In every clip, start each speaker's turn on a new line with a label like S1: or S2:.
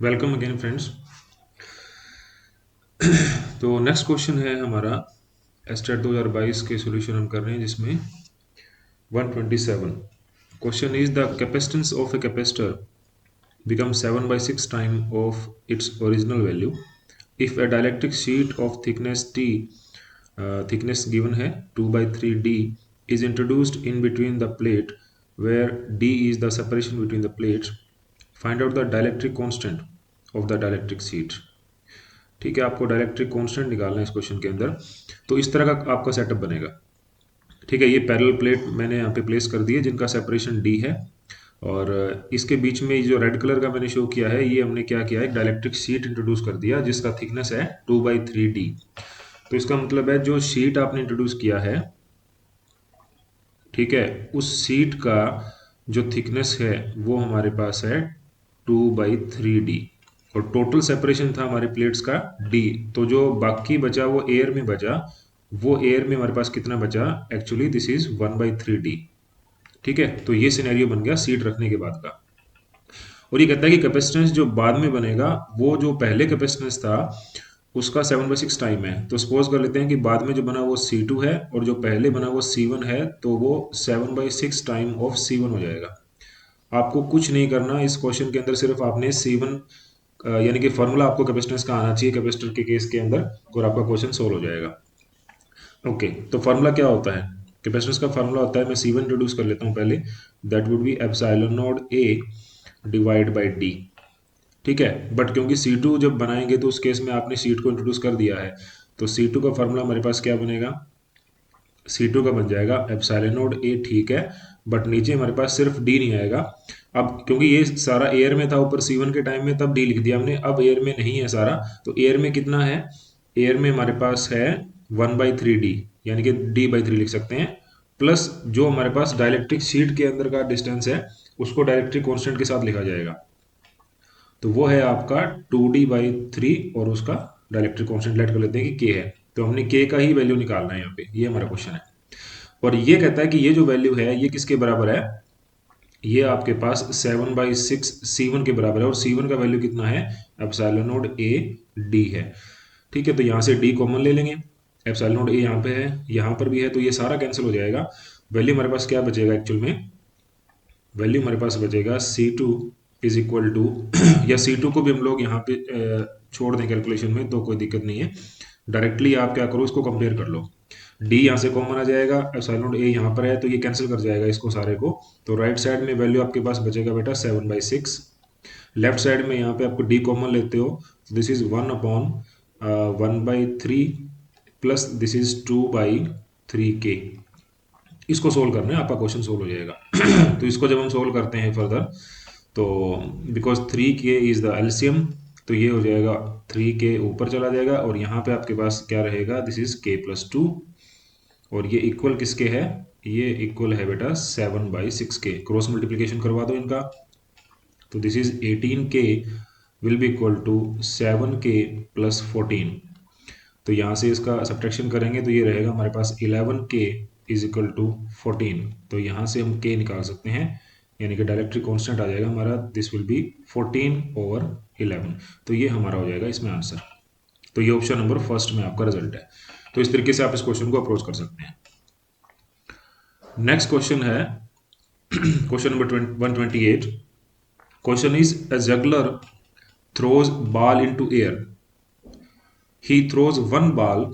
S1: Welcome again friends. तो next question है हमारा एस्टेट 2022 के सॉल्यूशन हम कर रहे हैं जिसमें 127 question is the capacitance of a capacitor becomes 7 by 6 time of its original value if a dielectric sheet of thickness t thickness given है 2 by 3 d is introduced in between the plate where d is the separation between the plates. Find out the dielectric constant of the dielectric sheet. ठीक है, आपको डायरेक्ट्रिक constant निकालना है इस question के अंदर। तो इस तरह का आपका सेटअप बनेगा। ठीक है, ये पैरेलल प्लेट मैंने यहाँ पे प्लेस कर दी है जिनका सेपरेशन डी है, और इसके बीच में जो रेड कलर का मैंने शो किया है ये हमने क्या किया है, डायलेक्ट्रिक शीट इंट्रोड्यूस कर दिया जिसका थिकनेस है 2/3d। तो इसका मतलब है जो शीट आपने इंट्रोड्यूस किया है, ठीक है, उस शीट का जो थिकनेस है वो हमारे पास है 2/3d, और टोटल सेपरेशन था हमारे प्लेट्स का d। तो जो बाकी बचा वो एयर में बचा, वो एयर में हमारे पास कितना बचा, एक्चुअली दिस इज 1/3d। ठीक है, तो ये सिनेरियो बन गया सीट रखने के बाद का। और ये कहता है कि कैपेसिटेंस जो बाद में बनेगा वो जो पहले कैपेसिटेंस था उसका 7/6 टाइम है। तो सपोज कर लेते हैं कि बाद में जो बना वो C2 है और जो पहले बना वो C1 है, तो वो 7/6 टाइम ऑफ C1 हो जाएगा। आपको कुछ नहीं करना इस क्वेश्चन के अंदर, सिर्फ आपने C1 यानी कि फॉर्मूला आपको कैपेसिटेंस का आना चाहिए कैपेसिटर के केस के अंदर, और आपका क्वेश्चन सोल्व हो जाएगा। ओके, तो फार्मूला क्या होता है, कैपेसिटेंस का फार्मूला होता है, मैं C1 इंट्रोड्यूस कर लेता हूँ पहले, that would be epsilon not A divide by D. ठीक है, बट क्योंकि C2 जब बनाएंगे तो उस केस में आपने शीट को इंट्रोड्यूस कर दिया है, तो C2 का फार्मूला हमारे पास क्या बनेगा, C2 का बन जाएगा एप्सिलॉन नॉट A। ठीक है, बट नीचे हमारे पास सिर्फ D नहीं आएगा। अब क्योंकि ये सारा एयर में था ऊपर C1 के टाइम में, तब D लिख दिया हमने, अब एयर में नहीं है सारा, तो एयर में कितना है, एयर में हमारे पास है 1/3D, यानी कि D/3 लिख सकते हैं, प्लस जो हमारे पास डायलेक्ट्रिक शीट के अंदर का डिस्टेंस है उसको डायलेक्ट्रिक कांस्टेंट के साथ लिखा जाएगा। तो वो है आपका 2D/3, और उसका डायलेक्ट्रिक कांस्टेंट लेट कर लेते हैं कि K है, तो हमने K का ही वैल्यू निकालना है यहाँ पे, ये हमारा क्वेश्चन है। और ये कहता है कि ये जो वैल्यू है ये किसके बराबर है, ये आपके पास 7/6 C1 के बराबर है, और C1 का वैल्यू कितना है, एप्सिलॉन नॉट A D है। ठीक है, तो यहाँ से D कॉमन ले लेंगे, एप्सिलॉन नॉट A यहाँ पे है, यहाँ पर भी है, तो ये सारा कैंसिल हो जाएगा। वैल्यू हमारे पास क्या बचेगा, एक्चुअल में वैल्यू हमारे पास बचेगा C2 इज इक्वल टू या C2 को भी हम लोग यहाँ पे छोड़ दें कैलकुलेशन में तो कोई दिक्कत नहीं है, डायरेक्टली आप क्या करो, इसको कंपेयर कर लो। D यहाँ से कॉमन आ जाएगा, एप्सिलॉन नॉट A यहाँ पर है, तो ये कैंसिल कर जाएगा इसको सारे को। तो राइट साइड में वैल्यू आपके पास बचेगा बेटा 7/6, लेफ्ट साइड में यहाँ पे आपको D कॉमन लेते हो, तो this is 1/1/3 plus this is 2/3K। इसको सोल्व करना है, आपका क्वेश्चन सोल्व हो जाएगा। तो इसको जब हम सोल्व करते हैं फर्दर, तो because 3K is the LCM, तो ये हो जाएगा 3K ऊपर चला जाएगा, और यहाँ पे आपके पास क्या रहेगा, दिस इज K+2, और ये इक्वल किसके है, ये इक्वल है बेटा 7/6 के। क्रॉस मल्टीप्लीकेशन करवा दो इनका, तो this is 18K will be equal to 7K + 14। तो यहाँ से इसका सब्ट्रैक्शन करेंगे तो ये रहेगा हमारे पास 11K इज इक्वल टू 14। तो यहाँ से हम K निकाल सकते हैं, यानी कि डायलेक्ट्रिक कांस्टेंट आ जाएगा हमारा, दिस विल बी 14/11। तो ये हमारा हो जाएगा इसमें आंसर। तो ये ऑप्शन नंबर फर्स्ट में आपका रिजल्ट है। तो इस तरीके से आप इस क्वेश्चन को अप्रोच कर सकते हैं। नेक्स्ट क्वेश्चन है question number 128। Question is a juggler throws ball into air. He throws one ball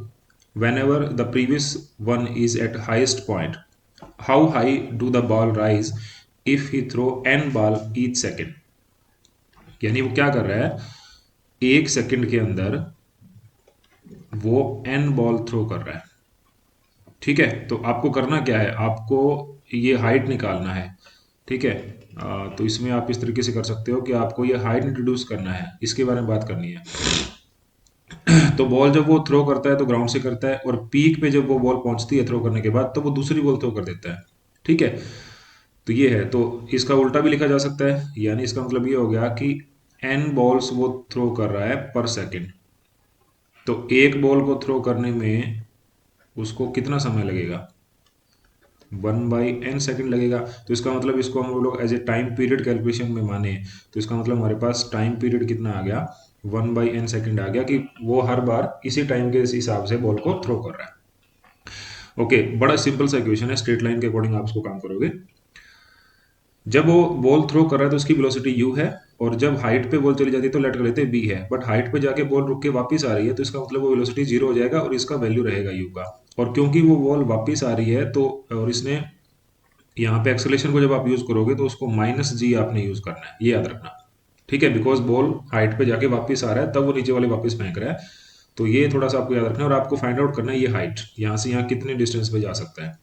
S1: whenever the previous one is at highest point. How high do the ball rise if he throw n ball each second? यानी वो क्या कर रहा है, एक second के अंदर वो n बॉल थ्रो कर रहा है। ठीक है, तो आपको करना क्या है, आपको ये हाइट निकालना है। ठीक है, तो इसमें आप इस तरीके से कर सकते हो कि आपको ये हाइट इंट्रोड्यूस करना है, इसके बारे में बात करनी है। तो बॉल जब वो थ्रो करता है तो ग्राउंड से करता है, और पीक पे जब वो बॉल पहुंचती है थ्रो करने के बाद, तो वो दूसरी बॉल थ्रो कर देता है। ठीक है, तो ये है, तो इसका उल्टा भी लिखा जा सकता है, यानी इसका मतलब ये हो गया कि n बॉल्स वो थ्रो कर रहा है पर सेकंड। तो एक बॉल को थ्रो करने में उसको कितना समय लगेगा, 1/n सेकंड लगेगा। तो इसका मतलब इसको हम लोग as a time period calculation में माने तो इसका मतलब हमारे पास टाइम पीरियड कितना आ गया, 1/n सेकंड आ गया, कि वो हर बार इसी टाइम के हिसाब से बॉल को थ्रो कर रहा है। ओके, बड़ा सिंपल सा इक्वेशन है, स्ट्रेट लाइन के अकॉर्डिंग आप इसको काम करोगे। जब वो बॉल थ्रो कर रहा है तो उसकी वेलोसिटी u है, और जब हाइट पे बॉल चली जाती है तो लेट कर लेते हैं b है, बट हाइट पे जाके बॉल रुक के वापस आ रही है तो इसका मतलब वो वेलोसिटी 0 हो जाएगा और इसका वैल्यू रहेगा u का। और क्योंकि वो बॉल वापस आ रही है तो, और इसने यहाँ पे एक्सेलेरेशन को जब आप यूज करोगे तो उसको -g आपने यूज करना है, ये याद रखना। ठीक है, बिकॉज बॉल हाइट पे जाके वापस आ रहा है तब वो नीचे वाले वापस फेंक रहा है। तो ये थोड़ा सा आपको याद रखना है, और आपको फाइंड आउट करना है ये हाइट यहाँ से यहाँ कितने डिस्टेंस पे जा सकता है।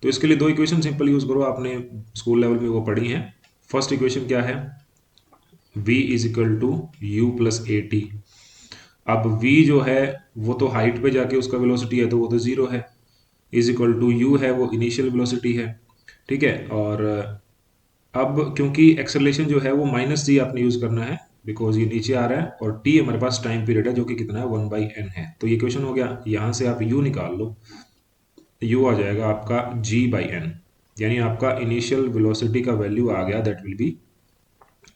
S1: तो इसके लिए दो इक्वेशन सिंपल यूज करो, आपने स्कूल लेवल में वो पढ़ी है। फर्स्ट इक्वेशन क्या है, v is equal to u plus a t. अब v जो है वो तो हाइट पे जाके उसका वेलोसिटी है तो वो तो जीरो है, इज इक्वल टू यू है वो इनिशियल वेलोसिटी है। ठीक है, और अब क्योंकि एक्सेलरेशन जो है वो -g आपने यूज करना है बिकॉज ये नीचे आ रहा है, और t हमारे पास टाइम पीरियड है जो कि कितना है 1/n है। तो ये क्वेश्चन हो गया, यहाँ से आप u निकाल लो, u आ जाएगा आपका g/n, यानी आपका इनिशियल वेलोसिटी का वैल्यू आ गया, that will be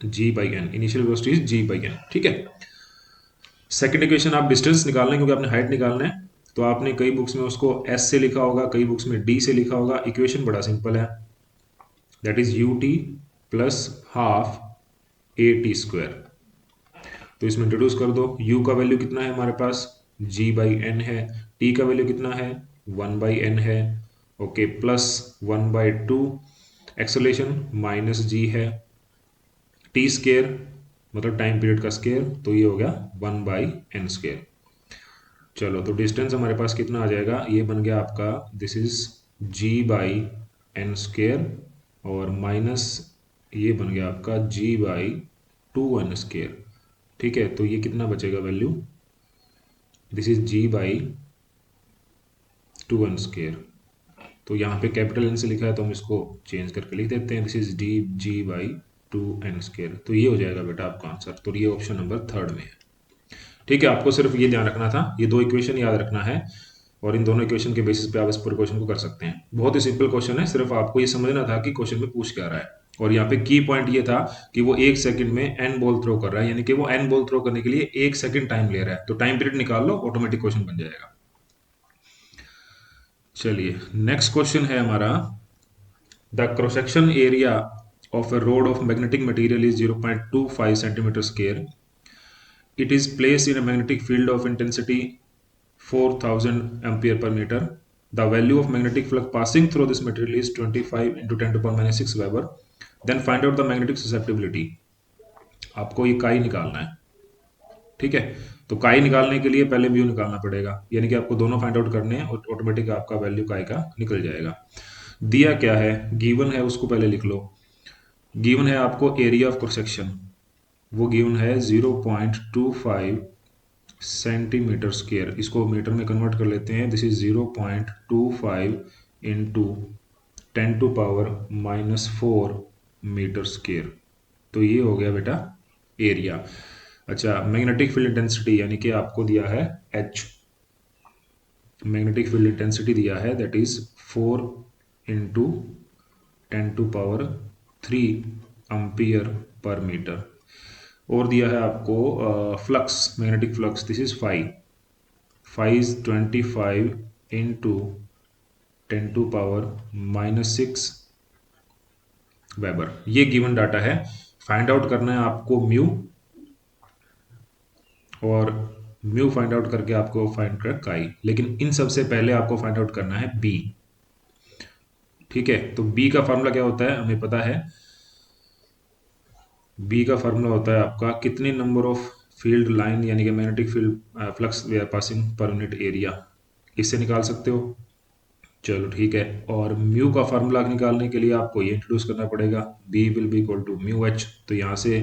S1: g/n, initial velocity is g/n। ठीक है, सेकंड इक्वेशन आप डिस्टेंस निकालना है क्योंकि आपने हाइट निकालना है, तो आपने कई बुक्स में उसको s से लिखा होगा, कई बुक्स में d से लिखा होगा। इक्वेशन बड़ा सिंपल है, that is ut plus half at²। तो इसमें इंट्रोड्यूस कर दो, u का वैल्यू कितना है हमारे पास g/n है, t का वैल्यू कितना है 1/n है, okay, plus 1/2 acceleration minus g है, टी स्केयर मतलब टाइम पीरियड का स्केयर, तो ये हो गया 1/n²। चलो, तो डिस्टेंस हमारे पास कितना आ जाएगा, ये बन गया आपका, दिस इज g/n², और माइनस ये बन गया आपका g/2n²। ठीक है, तो ये कितना बचेगा वैल्यू, दिस इज g/2n²। तो यहाँ पे कैपिटल एन से लिखा है तो हम इसको चेंज करके लिख देते हैं, दिस इज g/2n²। तो ये हो जाएगा बेटा आपका आंसर। तो ये ऑप्शन नंबर थर्ड में है। ठीक है, आपको सिर्फ ये ध्यान रखना था, ये दो इक्वेशन याद रखना है, और इन दोनों इक्वेशन के बेसिस पे आप इस पूरे क्वेश्चन को कर सकते हैं। बहुत ही सिंपल क्वेश्चन है, सिर्फ आपको ये समझना था कि क्वेश्चन में पूछ क्या रहा है। और यहाँ पे की पॉइंट ये था कि वो 1 सेकंड में एन बॉल थ्रो कर रहा है, यानी कि वो एन बॉल थ्रो करने के लिए 1 सेकंड टाइम ले रहा है। तो टाइम पीरियड निकाल लो, ऑटोमेटिक क्वेश्चन बन जाएगा। चलिए, नेक्स्ट क्वेश्चन है हमारा, the cross section area of a rod of magnetic material is 0.25 centimeter square. It is placed in a magnetic field of intensity 4000 ampere per meter. The value of magnetic flux passing through this material is 25 into 10 to the power -6 Weber. Then find out the magnetic susceptibility. आपको ये काई निकालना है। ठीक है, तो काई निकालने के लिए पहले म्यू निकालना पड़ेगा, यानी कि आपको दोनों फाइंड आउट करने हैं और ऑटोमेटिक आपका वैल्यू काई का निकल जाएगा। दिया क्या है, गिवन है, उसको पहले लिख लो। गिवन है आपको एरिया ऑफ क्रॉस सेक्शन, वो गिवन है 0.25 सेंटीमीटर स्क्वायर। इसको मीटर में कन्वर्ट कर लेते हैं, this is 0.25 into 10⁻⁻⁴ metre square. तो ये हो गया बेटा एरिया। अच्छा, मैग्नेटिक फील्ड इंटेंसिटी यानी कि आपको दिया है H, मैग्नेटिक फील्ड इंटेंसिटी दिया है, that is 4 into 10⁻³ ampere per metre. और दिया है आपको flux, magnetic flux, this is phi is 25 into 10⁻⁻⁶ weber. ये गिवन डाटा है, फाइंड आउट करना है आपको म्यू, और म्यू फाइंड आउट करके आपको फाइंड कर काई, लेकिन इन सबसे पहले आपको फाइंड आउट करना है बी। ठीक है, तो बी का फार्मूला क्या होता है हमें पता है, बी का फार्मूला होता है आपका कितने नंबर ऑफ फील्ड लाइन यानी कि magnetic field flux they are passing per unit area, इससे निकाल सकते हो। चलो ठीक है, और म्यू का फार्मूला निकालने के लिए आपको ये इंट्रोड्यूस करना पड़ेगा, B will be equal to mu H. तो यहाँ से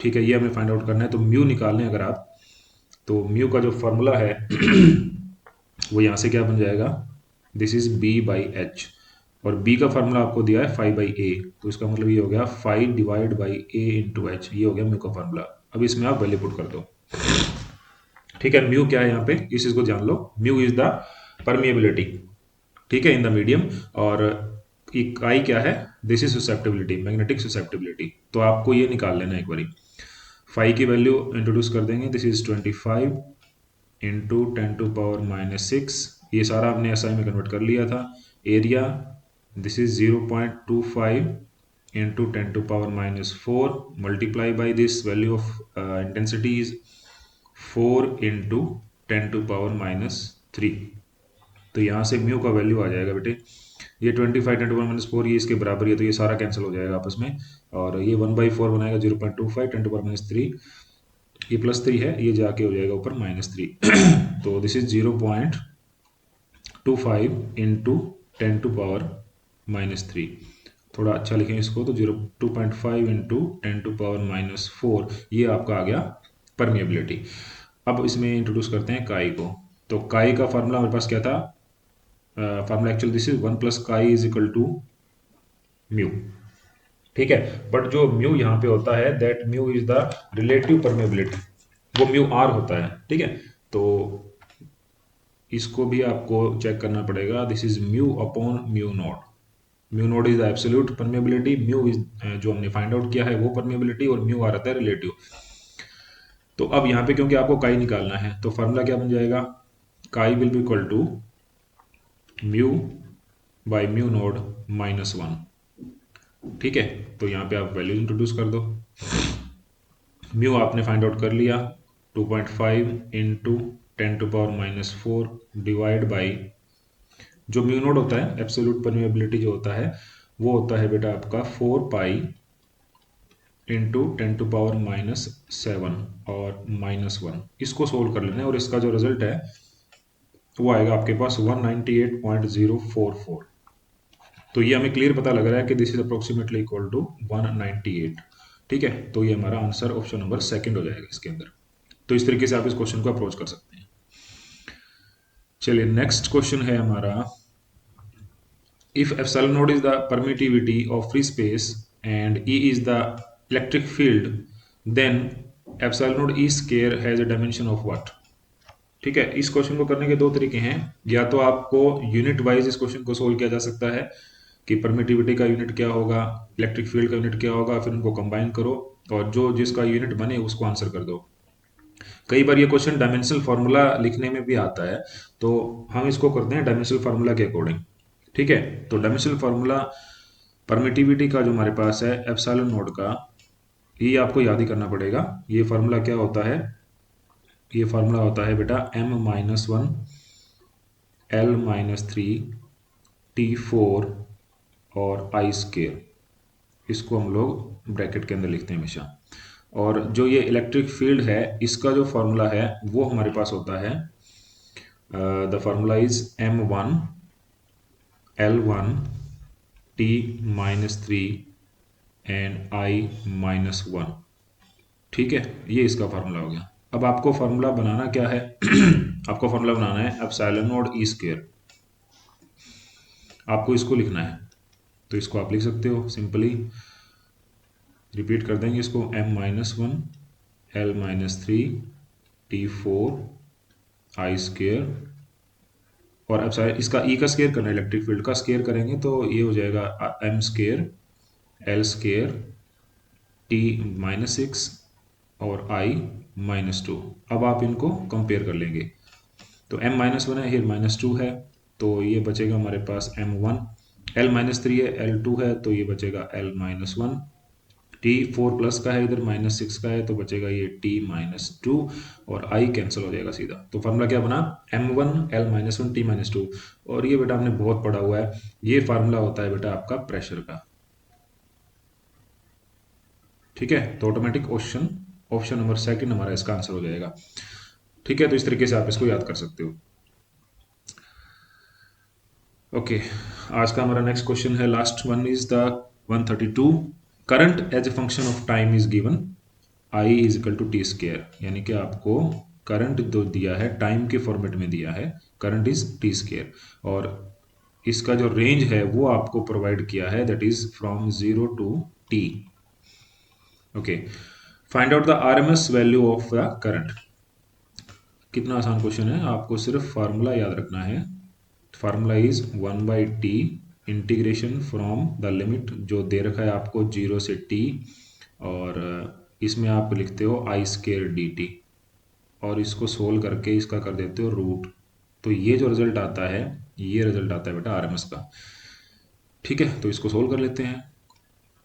S1: ठीक है, ये हमें फाइंड आउट करना है। तो म्यू निकालने अगर आप, तो म्यू का जो फार्मूला है वो यहाँ से क्या बन जाएगा, दिस इज B/H, और B का फार्मूला आपको दिया है φ/a, तो इसका मतलब ये हो गया φ/a इंटू एच, ये हो गया म्यू का फार्मूला। अब इसमें आप वैल्यू पुट कर दो। ठीक है, म्यू क्या है यहाँ पे, इस चीज को जान लो, म्यू इज द परमिएबिलिटी। ठीक है, इन द मीडियम। और इकाई क्या है, this is susceptibility, magnetic susceptibility। तो आपको ये निकाल लेना एक बारी। फाई की वैल्यू इंट्रोड्यूस कर देंगे, दिस इज 25 इंटू 10⁻⁻⁶। ये सारा आपने एसआई में कन्वर्ट कर लिया था। Area this is 0.25 into 10⁻⁻4 multiply by this value of intensity is 4 into 10⁻⁻3। तो यहाँ से म्यू का वैल्यू आ जाएगा बेटे, ये 25 10⁻⁻4 ये इसके बराबर है, तो ये सारा कैंसिल हो जाएगा आपस में। और ये 1/4 बनाएगा 0.25 10⁻⁻3, ये +3 है, ये जाके हो जाएगा ऊपर -3। तो दिस इज 0.25 इंटू 10⁻⁻3। थोड़ा अच्छा लिखें इसको, तो 2.5 इंटू 10⁻⁻4 ये आपका आ गया परमिएबिलिटी। अब इसमें इंट्रोड्यूस करते हैं काई को। तो काई का फार्मूला हमारे पास क्या था, फार्मूला एक्चुअली दिस इज 1 + काई इज इक्वल टू म्यू। ठीक है, बट जो म्यू यहाँ पे होता है, that mu is the relative permeability, वो म्यू आर होता है। ठीक है, तो इसको भी आपको चेक करना पड़ेगा, this is mu upon mu naught. Mu naught is the absolute permeability, mu is जो हमने फाइंड आउट किया है वो परमेबिलिटी, और म्यू आर आता है रिलेटिव। तो अब यहाँ पे क्योंकि आपको काई निकालना है, तो फार्मूला क्या बन जाएगा, chi will be equal to mu by mu naught -1। ठीक है, तो यहाँ पे आप वैल्यूज इंट्रोड्यूस कर दो। म्यू आपने फाइंड आउट कर लिया, 2.5 इंटू 10⁻⁻4 डिवाइड बाई जो म्यू नोड होता है, एब्सोल्यूट परमिएबिलिटी जो होता है, वो होता है बेटा आपका 4 पाई इंटू 10⁻⁻7 और -1। इसको सोल्व कर लेना है, और इसका जो रिजल्ट है वो आएगा आपके पास 198.044। तो ये हमें क्लियर पता लग रहा है कि this is approximately equal to 198। ठीक है, तो ये हमारा आंसर ऑप्शन नंबर सेकंड हो जाएगा इसके अंदर। तो इस तरीके से आप इस क्वेश्चन को अप्रोच कर सकते हैं। चलिए नेक्स्ट क्वेश्चन है हमारा, if epsilon node is the permittivity of free space and E is the electric field, then epsilon node E square has a dimension of what. ठीक है, इस क्वेश्चन को करने के दो तरीके हैं, या तो आपको यूनिट वाइज इस क्वेश्चन को सोल्व किया जा सकता है कि परमिटिविटी का यूनिट क्या होगा, इलेक्ट्रिक फील्ड का यूनिट क्या होगा, फिर उनको कंबाइन करो और जो जिसका यूनिट बने उसको आंसर कर दो। कई बार ये क्वेश्चन डायमेंशनल फार्मूला लिखने में भी आता है, तो हम इसको करते हैं डायमेंशनल फार्मूला के अकॉर्डिंग। ठीक है, तो डायमेंशनल फार्मूला परमिटिविटी का जो हमारे पास है एप्सिलॉन नोड का, ये आपको याद ही करना पड़ेगा। ये फार्मूला क्या होता है, ये फार्मूला होता है बेटा m-1 L-3 T4 और I स्केयर, इसको हम लोग ब्रैकेट के अंदर लिखते हैं हमेशा। और जो ये इलेक्ट्रिक फील्ड है, इसका जो फार्मूला है वो हमारे पास होता है, the formula is m1 L1 T-3 and I-1। ठीक है, ये इसका फार्मूला हो गया। अब आपको फार्मूला बनाना क्या है आपको फार्मूला बनाना है एप्सिलॉन नोड ई स्क्वायर, आपको इसको लिखना है। तो इसको आप लिख सकते हो सिंपली, रिपीट कर देंगे इसको, m-1 L-3 T4 I square, और अब इसका ई का स्केयर करना है, इलेक्ट्रिक फील्ड का स्केयर करेंगे तो ये हो जाएगा m square L square T-6 और I-2। अब आप इनको कंपेयर कर लेंगे, तो m-1 है, here -2 है, तो ये बचेगा हमारे पास m1, L-3 है, L2 है, तो ये बचेगा L-1, T4 प्लस का है, इधर -6 का है, तो बचेगा ये T-2, और I कैंसिल हो जाएगा सीधा। तो फार्मूला क्या बना, m1 L-1 T-2। और ये बेटा आपने बहुत पढ़ा हुआ है, ये फार्मूला होता है बेटा आपका प्रेशर का। ठीक है, तो ऑटोमेटिक ऑप्शन नंबर सेकंड हमारा इसका आंसर हो जाएगा। ठीक है, तो इस तरीके से आप इसको याद कर सकते हो। ओके, आज का हमारा नेक्स्ट क्वेश्चन है, last one is the 132, current as a function of time is given I is equal to t square. यानी कि आपको करंट जो दिया है टाइम के फॉर्मेट में दिया है, करंट इज टी स्केयर, और इसका जो रेंज है वो आपको प्रोवाइड किया है, that is from 0 to t. Okay, find out the RMS value of the current. कितना आसान क्वेश्चन है, आपको सिर्फ फार्मूला याद रखना है। Formula is 1/t integration from the limit जो दे रखा है आपको 0 से t, और इसमें आप लिखते हो i² dt, और इसको सोल्व करके इसका कर देते हो रूट। तो ये जो रिजल्ट आता है, ये रिजल्ट आता है बेटा आरएमएस का। ठीक है, तो इसको सोल्व कर लेते हैं।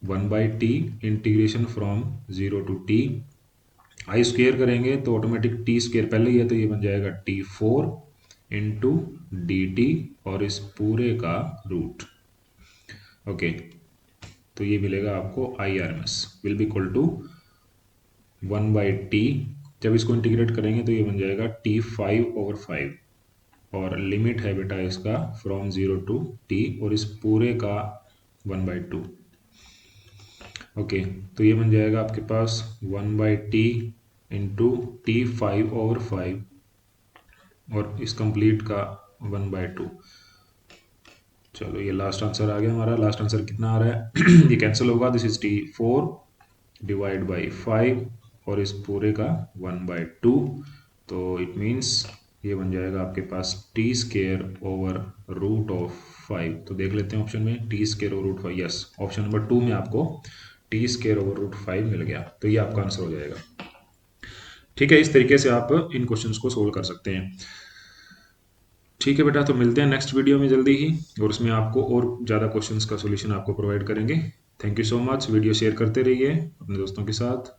S1: 1/t integration from 0 to t, I square करेंगे तो ऑटोमेटिक टी स्क्वेयर पहले ही है तो ये बन जाएगा t4 × dt, और इस पूरे का रूट। ओके, तो ये मिलेगा आपको I R M S will be equal to 1/t, जब इसको इंटीग्रेट करेंगे तो ये बन जाएगा t5/5, और लिमिट है बेटा इसका फ्रॉम 0 to t, और इस पूरे का 1/2। ओके, तो ये बन जाएगा आपके पास 1/t इंटू t5/5, और इस कंप्लीट का 1/2। चलो ये लास्ट आंसर आ गया हमारा। लास्ट आंसर कितना आ रहा है ये कैंसिल होगा, दिस इज t4/5, और इस पूरे का 1/2। तो इट मीन्स ये बन जाएगा आपके पास t²/√5। तो देख लेते हैं ऑप्शन में t²/√5। यस, ऑप्शन नंबर 2 में आपको t²/√5 मिल गया, तो ये आपका आंसर हो जाएगा। ठीक है, इस तरीके से आप इन क्वेश्चंस को सोल्व कर सकते हैं। ठीक है बेटा, तो मिलते हैं नेक्स्ट वीडियो में जल्दी ही, और उसमें आपको और ज़्यादा क्वेश्चंस का सॉल्यूशन आपको प्रोवाइड करेंगे। Thank you so much. Video share करते रहिए अपने दोस्तों के साथ।